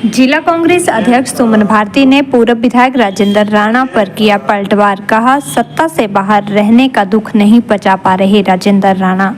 जिला कांग्रेस अध्यक्ष सुमन भारती ने पूर्व विधायक राजेंद्र राणा पर किया पलटवार। कहा, सत्ता से बाहर रहने का दुख नहीं पचा पा रहे राजेंद्र राणा।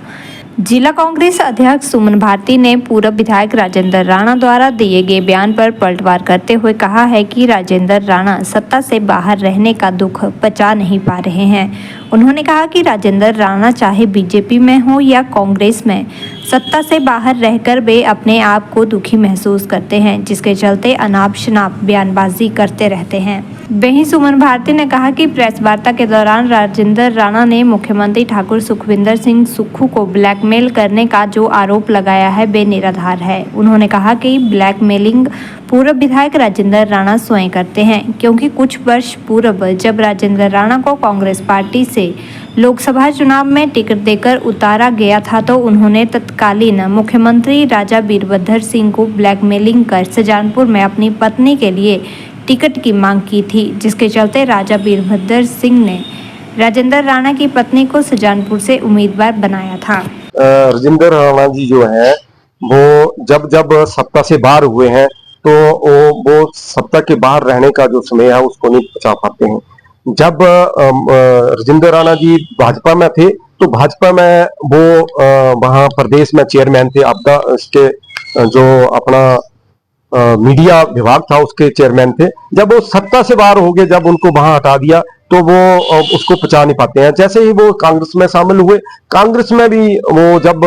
जिला कांग्रेस अध्यक्ष सुमन भारती ने पूर्व विधायक राजेंद्र राणा द्वारा दिए गए बयान पर पलटवार करते हुए कहा है कि राजेंद्र राणा सत्ता से बाहर रहने का दुख पचा नहीं पा रहे हैं। उन्होंने कहा कि राजेंद्र राणा चाहे बीजेपी में हो या कांग्रेस में, सत्ता से बाहर रहकर वे अपने आप को दुखी महसूस करते हैं, जिसके चलते अनाप शनाप बयानबाजी करते रहते हैं। वहीं सुमन भारती ने कहा कि प्रेस वार्ता के दौरान राजेंद्र राणा ने मुख्यमंत्री ठाकुर सुखविंदर सिंह सुक्खू को ब्लैकमेल करने का जो आरोप लगाया है वे निराधार है। उन्होंने कहा कि ब्लैकमेलिंग पूर्व विधायक राजेंद्र राणा स्वयं करते हैं, क्योंकि कुछ वर्ष पूर्व जब राजेंद्र राणा को कांग्रेस पार्टी से लोकसभा चुनाव में टिकट देकर उतारा गया था तो उन्होंने तत्कालीन मुख्यमंत्री राजा वीरभद्र सिंह को ब्लैकमेलिंग कर सुजानपुर में अपनी पत्नी के लिए टिकट की मांग की थी, जिसके चलते राजा वीरभद्र सिंह ने राजेंद्र राणा की पत्नी को सुजानपुर से उम्मीदवार बनाया था। राजेंद्र राणा जी जो है वो जब सत्ता से बाहर हुए हैं तो वो सत्ता के बाहर रहने का जो समय है उसको नहीं बचा पाते हैं। जब राजेंद्र राणा जी भाजपा में थे तो भाजपा में वो वहां प्रदेश में चेयरमैन थे, आपदा उसके जो अपना मीडिया विभाग था उसके चेयरमैन थे। जब वो सत्ता से बाहर हो गए, जब उनको वहां हटा दिया तो वो उसको पचा नहीं पाते हैं। जैसे ही वो कांग्रेस में शामिल हुए, कांग्रेस में भी वो जब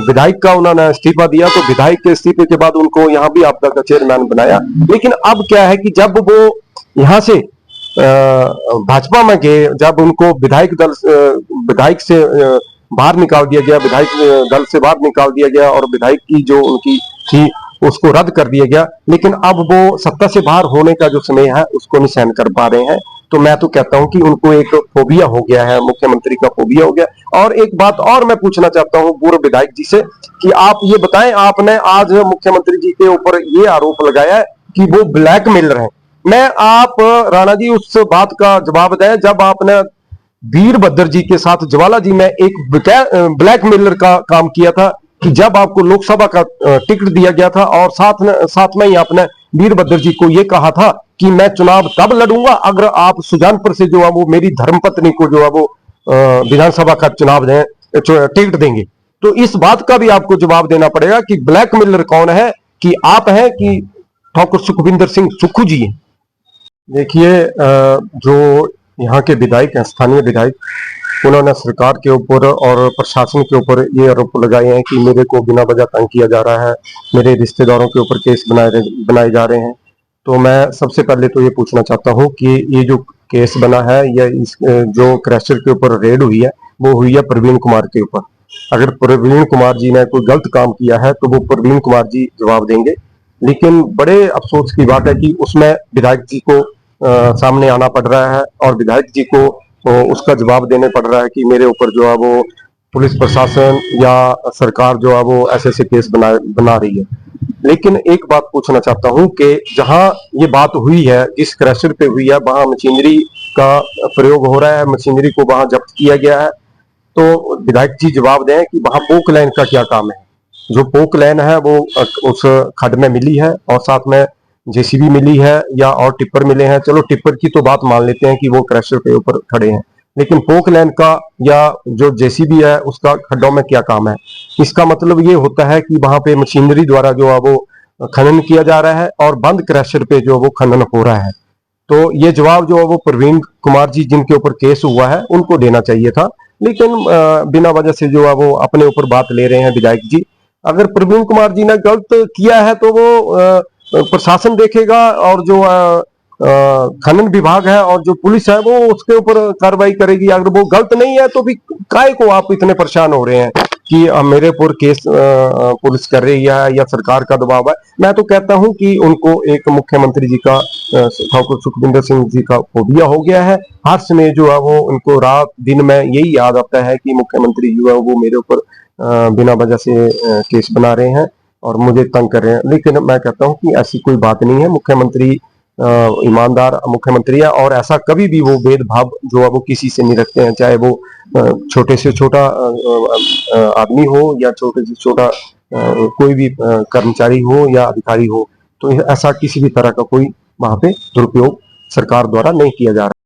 विधायक का उन्होंने इस्तीफा दिया तो विधायक के इस्तीफे के बाद उनको यहाँ भी आपदा का चेयरमैन बनाया। लेकिन अब क्या है कि जब वो यहाँ से भाजपा में गए, जब उनको विधायक से बाहर निकाल दिया गया, विधायक दल से बाहर निकाल दिया गया और विधायक की जो उनकी थी उसको रद्द कर दिया गया। लेकिन अब वो सत्ता से बाहर होने का जो समय है उसको नहीं सहन कर पा रहे हैं। तो मैं तो कहता हूं कि उनको एक फोबिया हो गया है, मुख्यमंत्री का फोबिया हो गया। और एक बात और मैं पूछना चाहता हूं पूर्व विधायक जी से कि आप ये बताएं, आपने आज मुख्यमंत्री जी के ऊपर ये आरोप लगाया है कि वो ब्लैकमेलर हैं। मैं आप राणा जी उस बात का जवाब दें जब आपने वीरभद्र जी के साथ ज्वाला जी में एक ब्लैकमेलर का काम किया था कि जब आपको लोकसभा का टिकट दिया गया था और साथ में ही आपने वीरभद्र जी को यह कहा था कि मैं चुनाव तब लड़ूंगा अगर आप सुजानपुर से जो है वो मेरी धर्मपत्नी को जो है वो विधानसभा का चुनाव दें, टिकट देंगे। तो इस बात का भी आपको जवाब देना पड़ेगा कि ब्लैकमेलर कौन है, कि आप हैं कि ठाकुर सुखविंदर सिंह सुक्खू जी हैं। देखिए, जो यहाँ के विधायक हैं, स्थानीय विधायक, उन्होंने सरकार के ऊपर और प्रशासन के ऊपर ये आरोप लगाए हैं कि मेरे को बिना वजह तंग किया जा रहा है, मेरे रिश्तेदारों के ऊपर केस बनाए जा रहे हैं। तो मैं सबसे पहले तो ये पूछना चाहता हूँ कि ये जो केस बना है या इस जो क्रैशर के ऊपर रेड हुई है वो हुई है प्रवीण कुमार के ऊपर। अगर प्रवीण कुमार जी ने कोई गलत काम किया है तो वो प्रवीण कुमार जी जवाब देंगे। लेकिन बड़े अफसोस की बात है कि उसमें विधायक जी को सामने आना पड़ रहा है और विधायक जी को उसका जवाब देने पड़ रहा है कि मेरे ऊपर जो है वो पुलिस प्रशासन या सरकार जो है वो ऐसे केस बना रही है। लेकिन एक बात पूछना चाहता हूं कि जहां ये बात हुई है, जिस क्रैशर पे हुई है, वहां मशीनरी का प्रयोग हो रहा है, मशीनरी को वहां जब्त किया गया है। तो विधायक जी जवाब दें कि वहां पोक लाइन का क्या काम है। जो पोक लाइन है वो उस खड्ड में मिली है और साथ में जेसीबी मिली है या और टिप्पर मिले हैं। चलो टिप्पर की तो बात मान लेते हैं कि वो क्रैशर पे ऊपर खड़े हैं, लेकिन पोक लाइन का या जो जेसीबी है उसका खड्डों में क्या काम है। इसका मतलब ये होता है कि वहां पे मशीनरी द्वारा जो है वो खनन किया जा रहा है और बंद क्रैशर पे जो वो खनन हो रहा है। तो ये जवाब जो है वो प्रवीण कुमार जी जिनके ऊपर केस हुआ है उनको देना चाहिए था। लेकिन बिना वजह से जो है वो अपने ऊपर बात ले रहे हैं विधायक जी। अगर प्रवीण कुमार जी ने गलत किया है तो वो प्रशासन देखेगा और जो खनन विभाग है और जो पुलिस है वो उसके ऊपर कार्रवाई करेगी। अगर वो गलत नहीं है तो भी काहे को आप इतने परेशान हो रहे हैं कि मेरे ऊपर केस पुलिस कर रही है या सरकार का दबाव है। मैं तो कहता हूं कि उनको एक मुख्यमंत्री जी का, ठाकुर सुखविंदर सिंह जी का फोबिया हो गया है। हर समय जो है वो उनको रात दिन में यही याद आता है कि मुख्यमंत्री जो है वो मेरे ऊपर बिना वजह से केस बना रहे हैं और मुझे तंग कर रहे हैं। लेकिन मैं कहता हूं कि ऐसी कोई बात नहीं है। मुख्यमंत्री ईमानदार मुख्यमंत्री है और ऐसा कभी भी वो भेदभाव जो है वो किसी से नहीं रखते हैं, चाहे वो छोटे से छोटा आदमी हो या छोटे से छोटा कोई भी कर्मचारी हो या अधिकारी हो। तो ऐसा किसी भी तरह का कोई वहां पे दुरुपयोग सरकार द्वारा नहीं किया जा रहा।